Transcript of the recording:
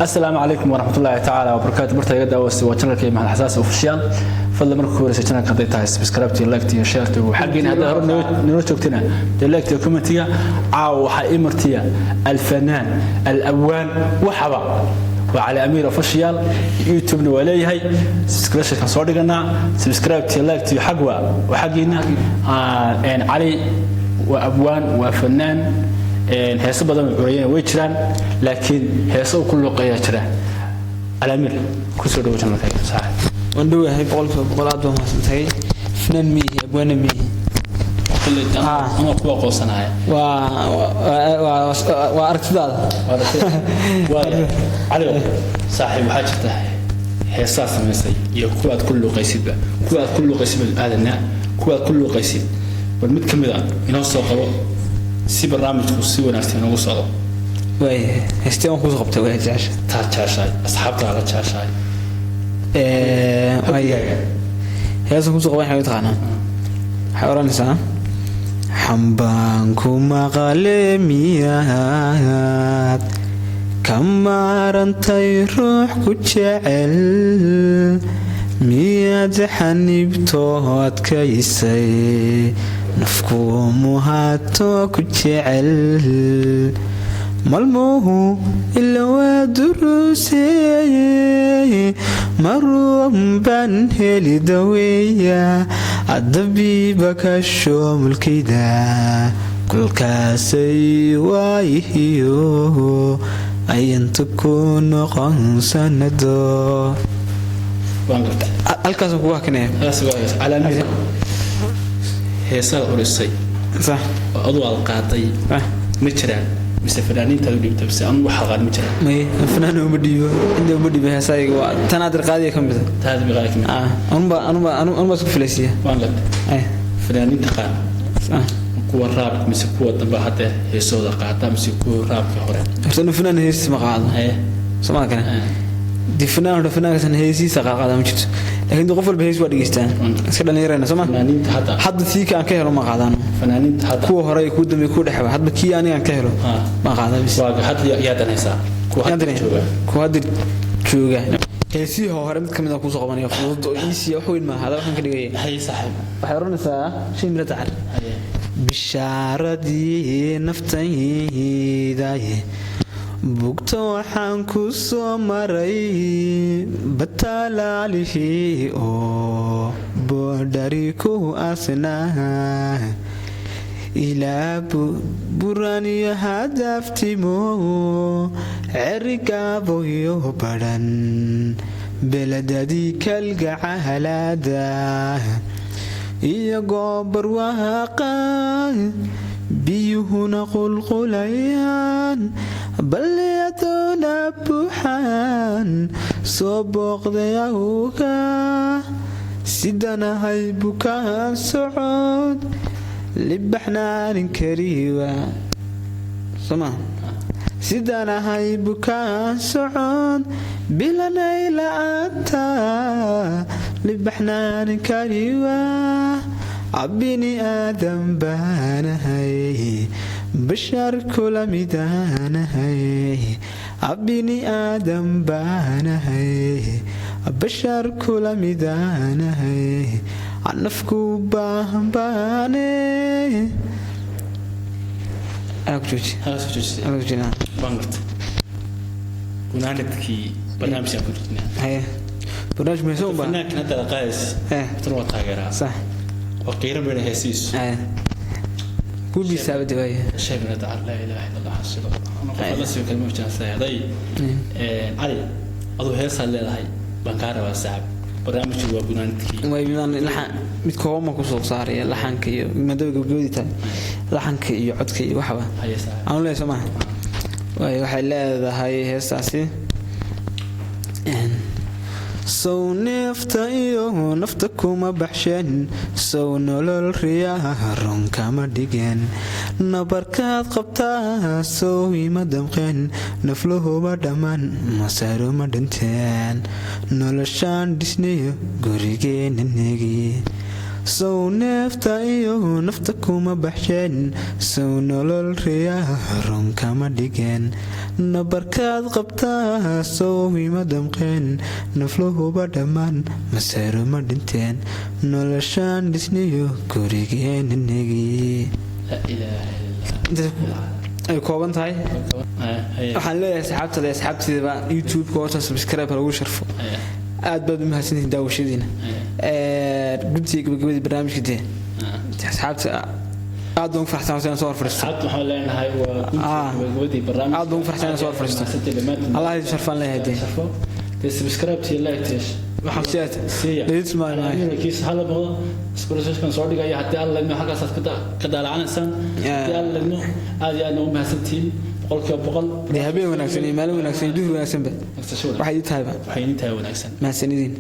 السلام عليكم ورحمة الله تعالى وبركاته. برتاي قد أوس وشانل كي مع الحساس أوفيشال. فضل مركو ورث شانل قضية تاع سبسكرايبتي لايكتي شيرتي وحقين هذا هرب نوتوكتنا لايكتي وكومنتيا عاو حائمرتيا الفنان الأوان وحبا وعلى أمير أوفيشال يوتيوب نوالي هاي سبسكرايب كان صور لنا سبسكرايبتي لايكتي حقوا وحقينا يعني علي وأبوان وفنان هيسو بدن عريان ويجران لكن هيسو كله قيا جران الأمير كسر دو جنة كي صحيح وندوه هاي بقولات بهم هاي فنان مي أبوان مي كل الجنة أنا قوة قوسنا هاي وأرتداد على صاحب حاجته هيساس مسي يقوات كله قيسيب قوات كله قيسيب هذا الناء قوات كله قيسيب والمتكمل ينوصل قوة si barnaamijku si wanaagsan ugu socdo way heestaan ku qabtay way jaashay taashay asxaabta la jaashay way heestaan ku qabay waxay taqaanaa xawranaysaa xambaan kuma qalemiyaad kamarantay ruux ku jecel miyaad xanibtood kaysay nafku muhato ku jecel malmuhu illa waa durusay marum ban heli daweeya adabiba ka shoomulkida kulkaasay waayihiyo ayantu ku noqon sanado halkaas ku waakanaya على heesaa urisay صح adoo aad qaaday ma jiraan mise fanaaniinta u dhigtay mise aan wax qaan ma jiraan may fanaan uma dhiibo inta uma dhiibo heesayga waa tan aad qaadiye ka mid taad bi qaadi anba isku filaysiya waan la fanaaniinta qaan kuwa raab mise kuwa damba hadda heesooda qaata mise kuwa raabka hore horta fanaan hees ma qaado sama kana di fanaan heesiisa qaada ma jirto laakiin qof walba hees waa dhigeystaan iska dhalinyarayna sama fanaaniinta hadda sii ka ka helo ma qaadaan fanaaniinta hadda kuwa hore ku dambe ku dhaxba hadba kii aniga ka helo ma qaadaan bis waa hadda yaadanaysa kuwa hadda jooga heesii hore mid kamid ah ku soo qabanaya fudud oo easy wax weyn ma hada waxaan ka dhigay hay saaxiib waxay oranaysaa shay mila tacal bishaaradii naftaydaye bugto waxaan ku soo maray batalaalihii oo boodhari ku asnaa ilaa buraniyo hadaftimo cerigaaboyo badhan beladadii kalgacahalaada iyagoo barwaaqa biyuhuna qulqulayaan balyadoona buuxaan soo booqday awga sidanahay bukaan socod libaxnaanin kariiwa soma sidanahay bukaan socod bilanay la'aanta libaxnaanin kariiwa abini aadam baanahay bashar kula midaanahay abini aadam baanahay bashar kula midaanahay anafku baahan baane أكتوجي بانغرت ونالتكي برنامج أكتوجنا هاي برنامج مسوم با فنان كنت القائس تروى تاجرها صح وقيرا بين هسيس كل بيساوي دواي شيء من لا إله إلا الله حسب الله أنا خلص كلمة مش جالسة هذي علي أضو هيرس هلا هاي بنكارة وسعب برنامج هو بنانتكي ويبنان لحن متكوما كوسو صار يا لحنك ما دو جودي تاع لحنك يعدك وحبا أنا لا سمع waxay leedahay heestaasi sow neefta iyo nafta kuma baxsheen sow nolol riyaha run kama dhigeen nabarkaad qabtaa sow ima damqeen nafluhuba dhammaan masaro ma dhinteen noloshaan dhisnayo gurigeena negi sow neefta iyo nafta kuma baxsheen sow nolol riyaa run kama dhigeen nabarkaad qabtaa sow ima damqeen nafluhuba dhammaan maseero ma dhinteen noloshaan dhisniyo gurigeenanagii ay kooban tahay waxaan leeyahay asxaabtayda YouTube-ka hoose subscribe lagu sharfo aad baad u mahadsantihiin daawashadiina guddiga gabagabadii barnaamijka asxaabta aad baan u faraxsanahay soo fariisto waxaan leenahay waa gabagabadii barnaamijka aad baan u faraxsanahay soo fariisto Allah idin sharfan leeyahay subscribe to like waxaan siyaad kiis hal boqol isku soo dhigaya hadii alla ma halkaas ka daalacanaysaan hadii alla ma aad u mahadsantiin boqolkiiba 100 habeen wanaagsan iyo maalin wanaagsan iyo duhur wanaagsan waxay tahay wanaagsan mahadsanidin